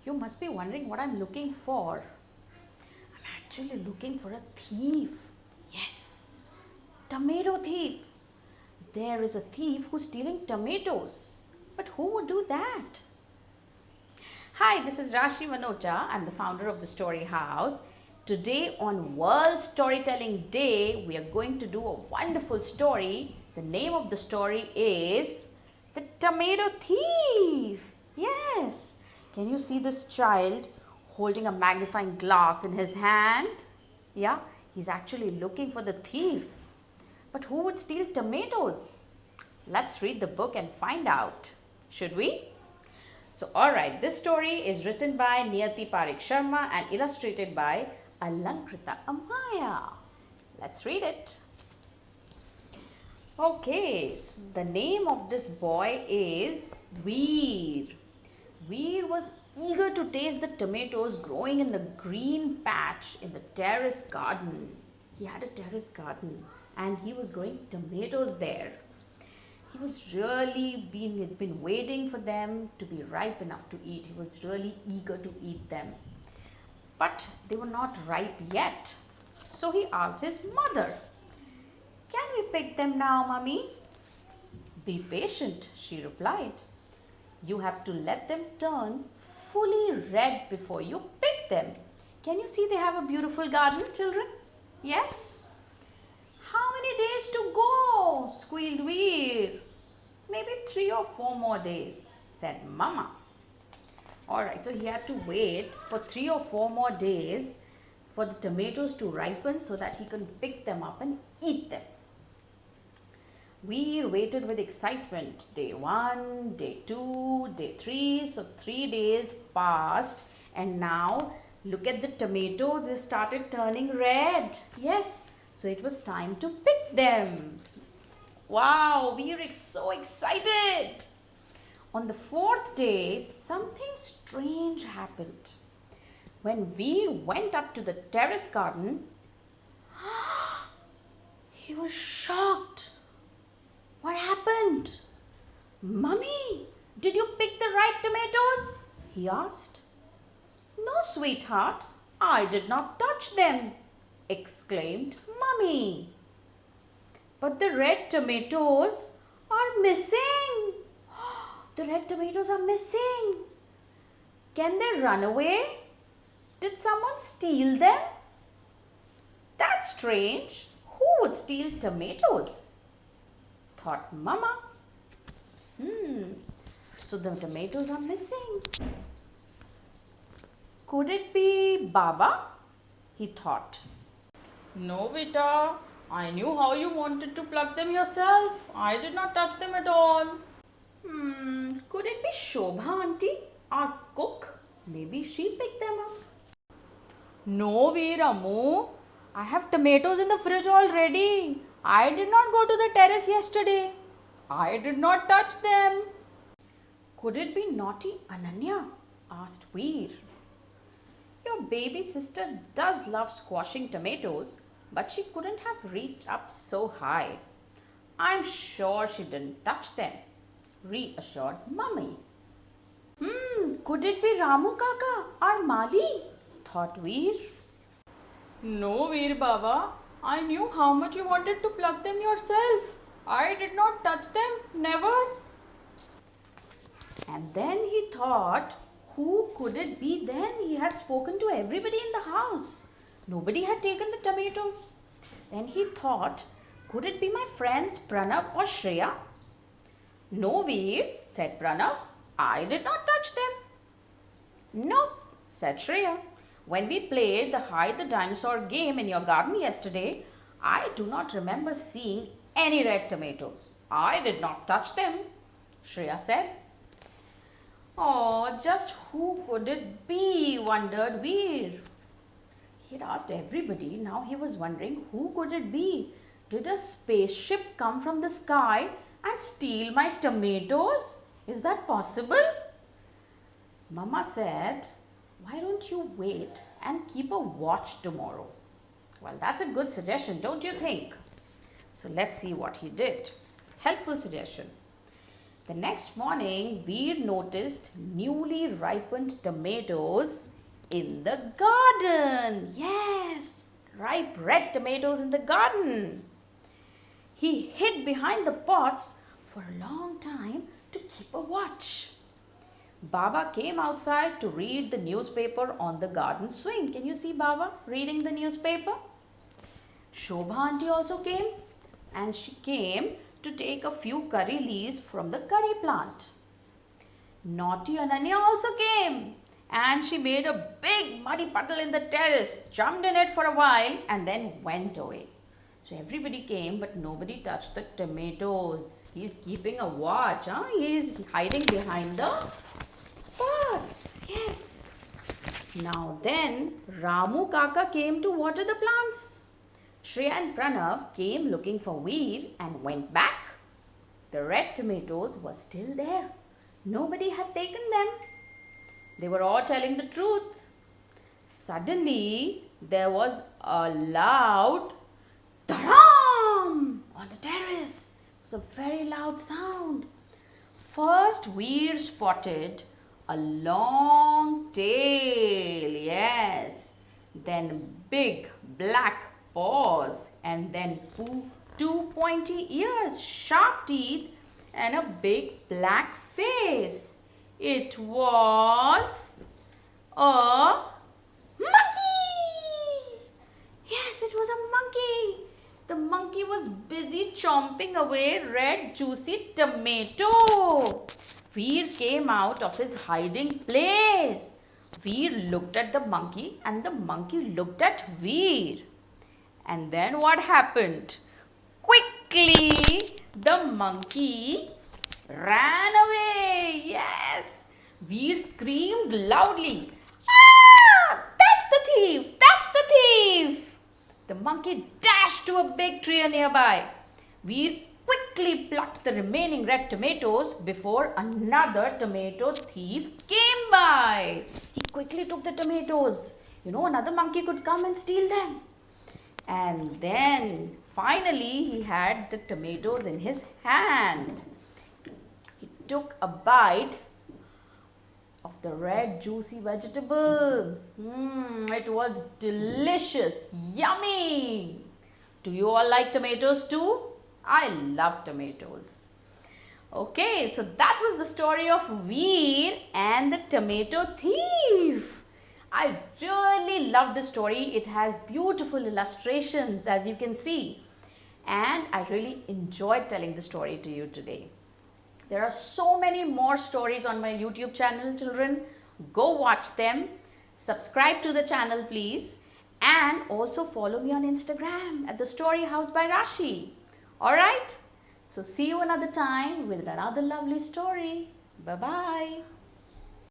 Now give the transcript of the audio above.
You must be wondering what I'm looking for. I'm actually looking for a thief. Yes, tomato thief. There is a thief who's stealing tomatoes. But who would do that? Hi, this is Rashi Manocha. I'm the founder of the Story House. Today on World Storytelling Day, we are going to do a wonderful story. The name of the story is The Tomato Thief. Yes. Can you see this child holding a magnifying glass in his hand? Yeah, he's actually looking for the thief. But who would steal tomatoes? Let's read the book and find out. Should we? So, alright, this story is written by Niyati Parekh Sharma and illustrated by Alankrita Amaya. Let's read it. Okay, so the name of this boy is Veer. Veer was eager to taste the tomatoes growing in the green patch in the terrace garden. He had a terrace garden and he was growing tomatoes there. He was really been waiting for them to be ripe enough to eat. He was really eager to eat them. But they were not ripe yet. So he asked his mother, "Can we pick them now, Mummy?" "Be patient," she replied. "You have to let them turn fully red before you pick them." Can you see they have a beautiful garden, children? Yes? "How many days to go?" squealed Veer. "Maybe 3 or 4 more days," said Mama. Alright, so he had to wait for 3 or 4 more days for the tomatoes to ripen so that he can pick them up and eat them. Veer waited with excitement. Day 1, day 2, day 3. So 3 days passed and now look at the tomato. They started turning red. Yes. So it was time to pick them. Wow, Veer is so excited. On the 4th day, something strange happened. When Veer went up to the terrace garden, he was shocked. What happened? "Mummy, did you pick the ripe tomatoes?" he asked. "No, sweetheart, I did not touch them," exclaimed Mummy. "But the red tomatoes are missing." The red tomatoes are missing. Can they run away? Did someone steal them? That's strange. Who would steal tomatoes? Thought Mama. So the tomatoes are missing. Could it be Baba? He thought. "No, beta. I knew how you wanted to pluck them yourself. I did not touch them at all." Could it be Shobha auntie, our cook? Maybe she picked them up. "No, Veeramu. I have tomatoes in the fridge already. I did not go to the terrace yesterday. I did not touch them." Could it be naughty Ananya? Asked Veer. Your baby sister does love squashing tomatoes, but she couldn't have reached up so high. I'm sure she didn't touch them, reassured Mummy. Could it be Ramu Kaka, our Mali? Thought Veer. "No, Veer Baba. I knew how much you wanted to pluck them yourself. I did not touch them. Never." And then he thought, who could it be then? He had spoken to everybody in the house. Nobody had taken the tomatoes. Then he thought, could it be my friends Pranav or Shreya? "No, Veer," said Pranav. "I did not touch them." "Nope," said Shreya. "When we played the hide the dinosaur game in your garden yesterday, I do not remember seeing any red tomatoes. I did not touch them," Shreya said. Oh, just who could it be? Wondered Veer. He had asked everybody. Now he was wondering, who could it be? Did a spaceship come from the sky and steal my tomatoes? Is that possible? Mama said, "Why don't you wait and keep a watch tomorrow?" Well, that's a good suggestion, don't you think? So let's see what he did. Helpful suggestion. The next morning, Veer noticed newly ripened tomatoes in the garden. Yes, ripe red tomatoes in the garden. He hid behind the pots for a long time to keep a watch. Baba came outside to read the newspaper on the garden swing. Can you see Baba reading the newspaper? Shobha auntie also came, and she came to take a few curry leaves from the curry plant. Naughty Ananya also came, and she made a big muddy puddle in the terrace, jumped in it for a while, and then went away. So everybody came, but nobody touched the tomatoes. He's keeping a watch. Huh? He's hiding behind the pots. Yes. Now then, Ramu Kaka came to water the plants. Shreya and Pranav came looking for Veer and went back. The red tomatoes were still there. Nobody had taken them. They were all telling the truth. Suddenly, there was a loud "Taram!" on the terrace. It was a very loud sound. First, Veer spotted a long tail, yes. Then big black paws, and then two pointy ears, sharp teeth, and a big black face. It was a monkey. Yes, it was a monkey. The monkey was busy chomping away red juicy tomato. Veer came out of his hiding place. Veer looked at the monkey and the monkey looked at Veer. And then what happened? Quickly, the monkey ran away. Yes. Veer screamed loudly. Ah! That's the thief! That's the thief! The monkey dashed to a big tree nearby. Veer quickly plucked the remaining red tomatoes before another tomato thief came by. He quickly took the tomatoes. Another monkey could come and steal them. And then finally he had the tomatoes in his hand. He took a bite of the red juicy vegetable. It was delicious, yummy. Do you all like tomatoes too? I love tomatoes. Okay, so that was the story of Veer and the tomato thief. I really love the story. It has beautiful illustrations, as you can see. And I really enjoyed telling the story to you today. There are so many more stories on my YouTube channel, children. Go watch them. Subscribe to the channel, please. And also follow me on Instagram at The Story House by Rashi. Alright? So see you another time with another lovely story. Bye-bye.